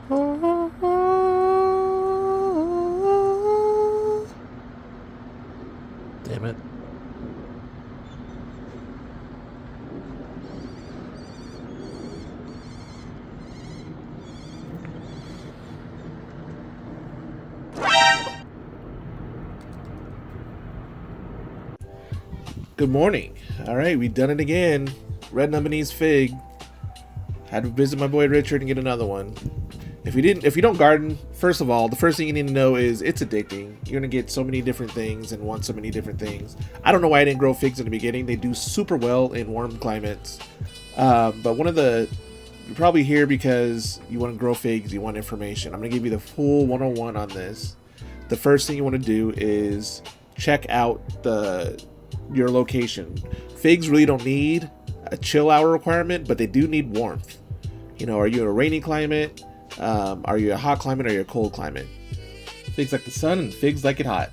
Damn it. Good morning. All right, we done it again. Red Lebanese fig. Had to visit my boy Richard and get another one. If you don't garden, first of all, the first thing you need to know is it's addicting. You're gonna get so many different things and want so many different things. I don't know why I didn't grow figs in the beginning. They do super well in warm climates. But you're probably here because you want to grow figs, you want information. I'm gonna give you the full 101 on this. The first thing you want to do is check out your location. Figs really don't need a chill hour requirement, but they do need warmth. Are you in a rainy climate? Are you a hot climate? Or are you a cold climate? Figs like the sun and figs like it hot.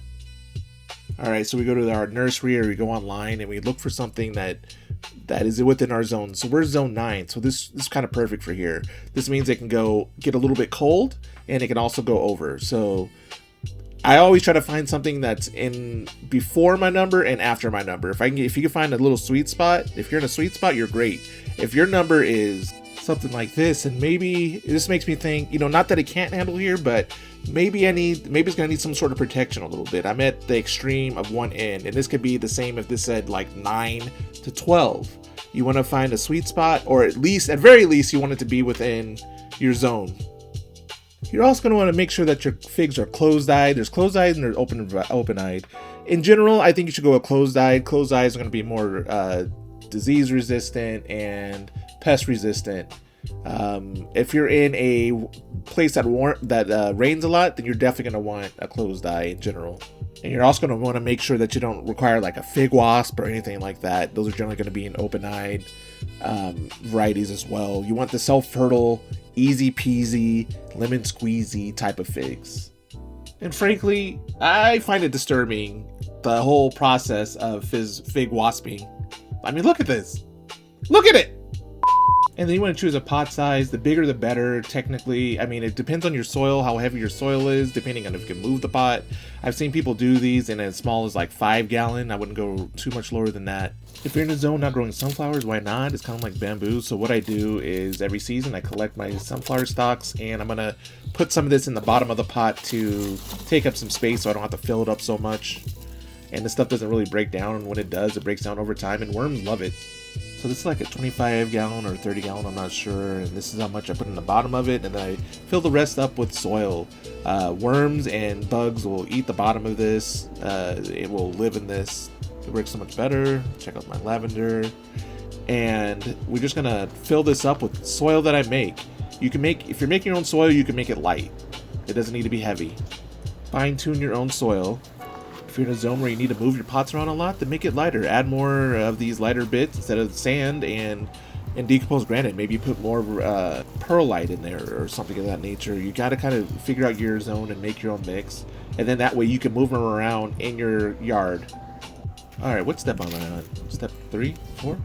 All right, so we go to our nursery or we go online and we look for something that is within our zone. So we're zone 9, so this is kind of perfect for here. This means it can get a little bit cold and it can also go over. So I always try to find something that's in before my number and after my number. If you can find a little sweet spot, if you're in a sweet spot, you're great. If your number is something like this, and maybe this makes me think, not that it can't handle here, but maybe it's gonna need some sort of protection a little bit. I'm at the extreme of one end, and this could be the same if this said like 9 to 12. You want to find a sweet spot, or at very least, you want it to be within your zone. You're also going to want to make sure that your figs are closed-eyed. There's closed-eyed and there's open-eyed. In general, I think you should go with closed-eyed. Closed eyes are going to be more disease-resistant and pest-resistant. If you're in a place that rains a lot, then you're definitely going to want a closed eye in general. And you're also going to want to make sure that you don't require like a fig wasp or anything like that. Those are generally going to be in open-eyed varieties as well. You want the self-fertile, easy peasy, lemon squeezy type of figs. And frankly, I find it disturbing, the whole process of fig wasping. I mean, look at this. Look at it. And then you want to choose a pot size. The bigger the better, technically. I mean, it depends on your soil, how heavy your soil is, depending on if you can move the pot. I've seen people do these in as small as like 5 gallon. I wouldn't go too much lower than that. If you're in a zone not growing sunflowers, why not? It's kind of like bamboo. So what I do is every season I collect my sunflower stalks, and I'm going to put some of this in the bottom of the pot to take up some space so I don't have to fill it up so much. And this stuff doesn't really break down, and when it does, it breaks down over time, and worms love it. So this is like a 25 gallon or 30 gallon, I'm not sure, and this is how much I put in the bottom of it, and then I fill the rest up with soil. Worms and bugs will eat the bottom of this. It will live in this. It works so much better. Check out my lavender. And we're just gonna fill this up with soil that I make. If you're making your own soil, you can make it light. It doesn't need to be heavy. Fine tune your own soil. If you're in a zone where you need to move your pots around a lot, then make it lighter. Add more of these lighter bits instead of sand and decomposed granite. Maybe you put more perlite in there or something of that nature. You got to kind of figure out your zone and make your own mix. And then that way you can move them around in your yard. Alright, what step am I on? Step 3? 4?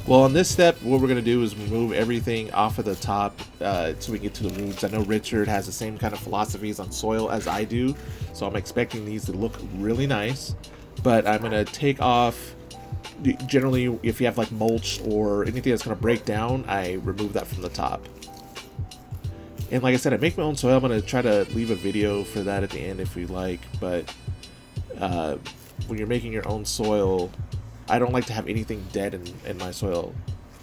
Well, on this step, what we're going to do is remove everything off of the top so we can get to the roots. I know Richard has the same kind of philosophies on soil as I do, so I'm expecting these to look really nice. But I'm going to take off, generally, if you have like mulch or anything that's going to break down, I remove that from the top. And like I said, I make my own soil. I'm going to try to leave a video for that at the end if you like, but when you're making your own soil, I don't like to have anything dead in my soil.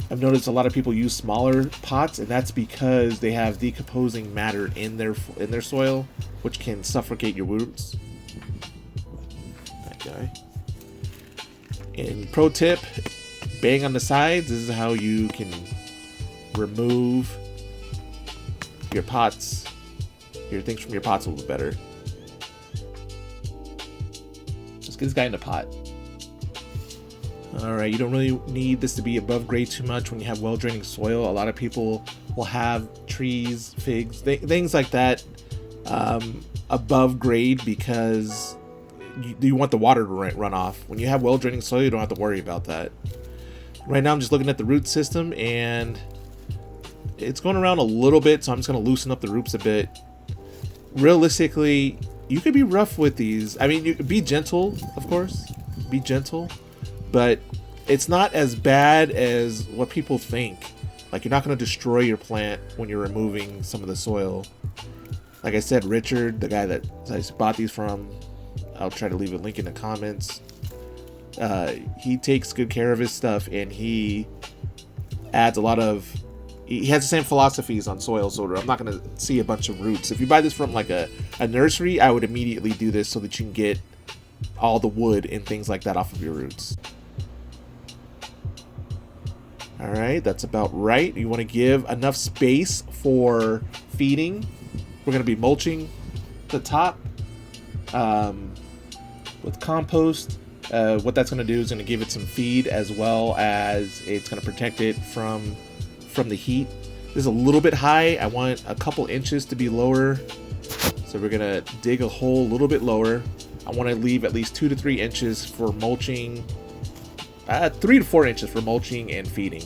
I've noticed a lot of people use smaller pots, and that's because they have decomposing matter in their soil, which can suffocate your roots. That guy. And pro tip, bang on the sides. This is how you can remove your things from your pots a little bit better. Let's get this guy in the pot. Alright, you don't really need this to be above grade too much when you have well-draining soil. A lot of people will have trees, figs, things like that above grade because you want the water to run off. When you have well-draining soil, you don't have to worry about that. Right now I'm just looking at the root system, and It's going around a little bit, so I'm just going to loosen up the roots a bit. Realistically, you could be rough with these. I mean, you be gentle, of course. Be gentle. But it's not as bad as what people think. Like, you're not going to destroy your plant when you're removing some of the soil. Like I said, Richard, the guy that I bought these from, I'll try to leave a link in the comments. He takes good care of his stuff, and he adds a lot of... He has the same philosophies on soil, so I'm not going to see a bunch of roots. If you buy this from like a nursery, I would immediately do this so that you can get all the wood and things like that off of your roots. All right, that's about right. You want to give enough space for feeding. We're going to be mulching the top with compost. What that's going to do is going to give it some feed, as well as it's going to protect it from the heat. This is a little bit high. I want a couple inches to be lower, so we're going to dig a hole a little bit lower. I want to leave at least 2 to 3 inches for mulching. 3 to 4 inches for mulching and feeding.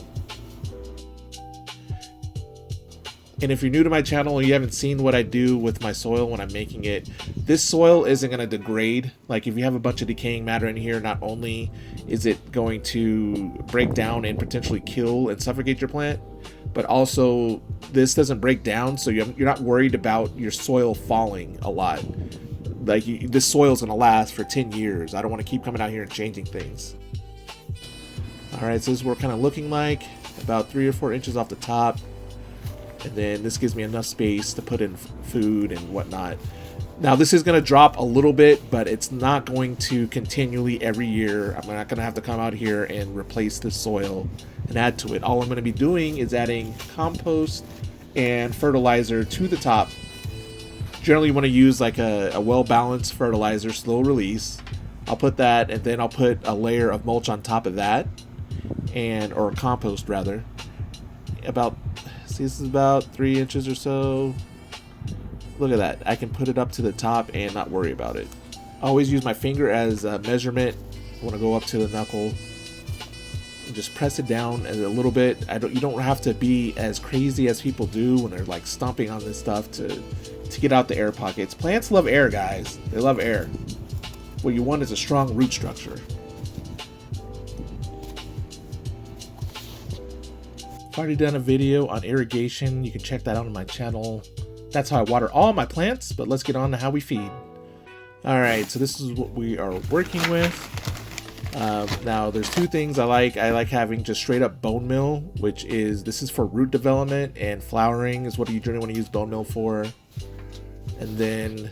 And if you're new to my channel and you haven't seen what I do with my soil when I'm making it, this soil isn't going to degrade. Like, if you have a bunch of decaying matter in here, not only is it going to break down and potentially kill and suffocate your plant, but also this doesn't break down, so you're not worried about your soil falling a lot. Like, this soil is going to last for 10 years. I don't want to keep coming out here and changing things. Alright, so this is what we're kind of looking like. About 3 or 4 inches off the top. And then this gives me enough space to put in food and whatnot. Now, this is going to drop a little bit, but it's not going to continually every year. I'm not going to have to come out here and replace the soil and add to it. All I'm going to be doing is adding compost and fertilizer to the top. Generally, you want to use like a well-balanced fertilizer, slow release. I'll put that, and then I'll put a layer of mulch on top of that, or compost rather. See, this is about 3 inches or so. Look at that. I can put it up to the top and not worry about it. I always use my finger as a measurement. I want to go up to the knuckle and just press it down a little bit. You don't have to be as crazy as people do when they're like stomping on this stuff to get out the air pockets. Plants love air, guys. They love air. What you want is a strong root structure. I've already done a video on irrigation. You can check that out on my channel. That's how I water all my plants, but let's get on to how we feed. Alright, so this is what we are working with. Now, there's 2 things I like. I like having just straight up bone meal, this is for root development, and flowering is what you generally want to use bone meal for. And then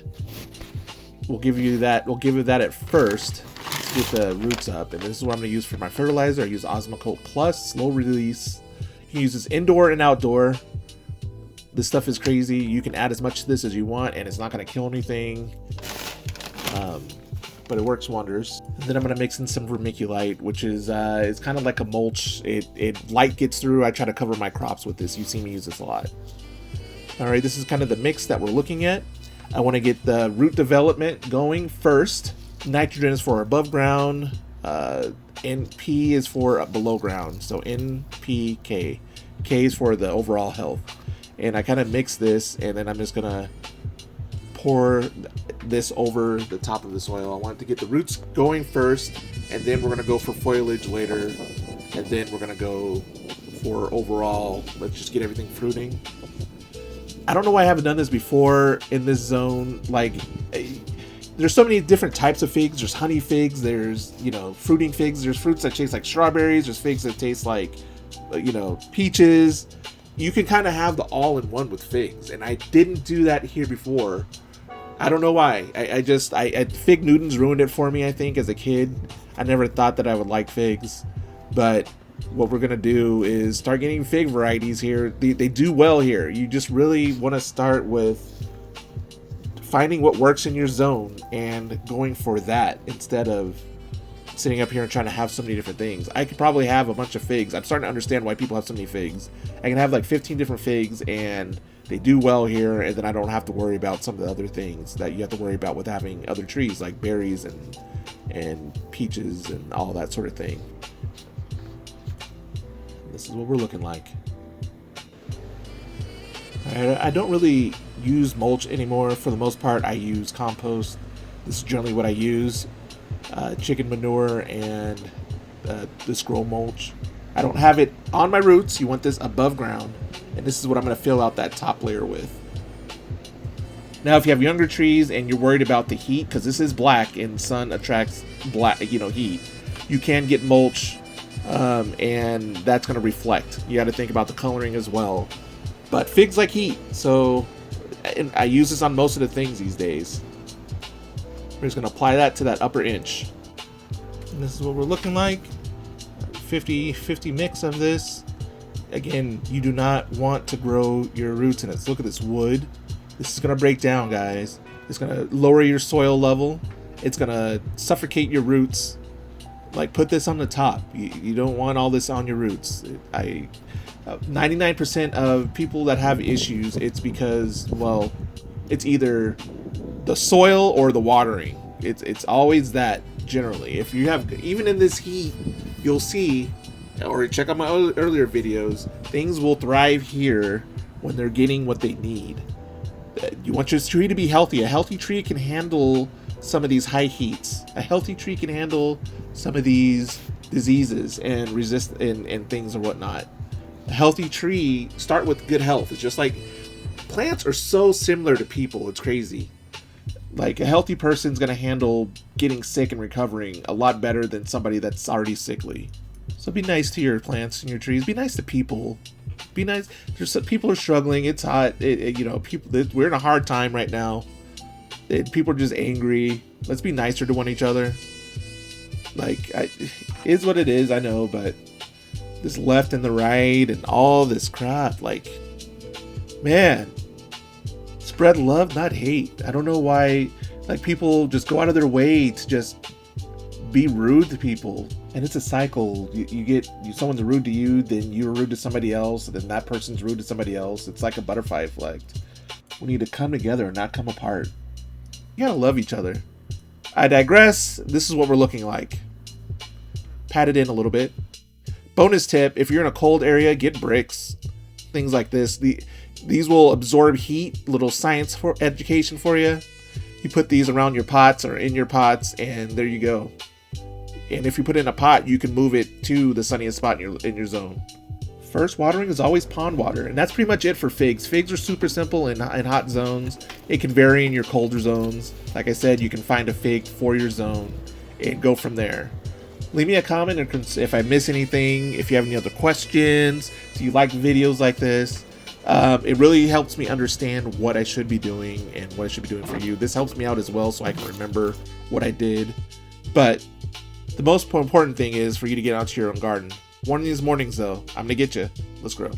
we'll give you that at first to get the roots up. And this is what I'm going to use for my fertilizer. I use Osmocote Plus, slow release. You can use this indoor and outdoor. This stuff is crazy. You can add as much of this as you want, and it's not going to kill anything. But it works wonders. And then I'm going to mix in some vermiculite, which is it's kind of like a mulch. Light gets through. I try to cover my crops with this. You see me use this a lot. All right, this is kind of the mix that we're looking at. I want to get the root development going first. Nitrogen is for above ground. NP is for below ground. So NPK. K is for the overall health. And I kind of mix this, and then I'm just going to pour this over the top of the soil. I want to get the roots going first, and then we're going to go for foliage later, and then we're going to go for overall, let's just get everything fruiting. I don't know why I haven't done this before in this zone. Like, there's so many different types of figs. There's honey figs, there's, fruiting figs, there's fruits that taste like strawberries, there's figs that taste like, peaches. You can kind of have the all-in-one with figs, and I didn't do that here before. I don't know why. Fig Newtons ruined it for me, I think, as a kid. I never thought that I would like figs, but what we're going to do is start getting fig varieties here. They do well here. You just really want to start with finding what works in your zone and going for that instead of sitting up here and trying to have so many different things. I could probably have a bunch of figs. I'm starting to understand why people have so many figs. I can have like 15 different figs, and they do well here, and then I don't have to worry about some of the other things that you have to worry about with having other trees like berries and peaches and all that sort of thing. This is what we're looking like. I don't really use mulch anymore. For the most part, I use compost. This is generally what I use. Chicken manure and the scroll mulch. I don't have it on my roots. You want this above ground. And this is what I'm going to fill out that top layer with. Now, if you have younger trees and you're worried about the heat, because this is black and sun attracts black, heat, you can get mulch, and that's going to reflect. You got to think about the coloring as well. But figs like heat, so I use this on most of the things these days. We're just going to apply that to that upper inch. And this is what we're looking like. 50-50 mix of this. Again, you do not want to grow your roots in it. So look at this wood. This is going to break down, guys. It's going to lower your soil level. It's going to suffocate your roots. Like, put this on the top. You don't want all this on your roots. 99% of people that have issues, it's because, well, it's either the soil or the watering. It's always that, generally. If you have, even in this heat, you'll see, or check out my earlier videos, things will thrive here when they're getting what they need. You want your tree to be healthy. A healthy tree can handle some of these high heats. A healthy tree can handle some of these diseases and resist and things or whatnot. A healthy tree start with good health. It's just like plants are so similar to people. It's crazy. Like, a healthy person's gonna handle getting sick and recovering a lot better than somebody that's already sickly. So be nice to your plants and your trees. Be nice to people. Be nice. There's some people are struggling. It's hot. People. We're in a hard time right now. People are just angry. Let's be nicer to one each other. Like, is what it is. I know, but this left and the right and all this crap. Like, man, spread love, not hate. I don't know why. Like, people just go out of their way to just be rude to people. And it's a cycle. You get someone's rude to you, then you're rude to somebody else, and then that person's rude to somebody else. It's like a butterfly effect. We need to come together and not come apart. You gotta love each other. I digress. This is what we're looking like. Pat it in a little bit. Bonus tip, if you're in a cold area, get bricks. Things like this. These will absorb heat. Little science for education for you. You put these around your pots or in your pots, and there you go. And if you put it in a pot, you can move it to the sunniest spot in your zone. First watering is always pond water, and that's pretty much it for figs. Figs are super simple in hot zones. It can vary in your colder zones. Like I said, you can find a fig for your zone and go from there. Leave me a comment if I miss anything, if you have any other questions, do you like videos like this? It really helps me understand what I should be doing and what I should be doing for you. This helps me out as well so I can remember what I did. But the most important thing is for you to get out to your own garden. One of these mornings, though, I'm going to get you. Let's grow.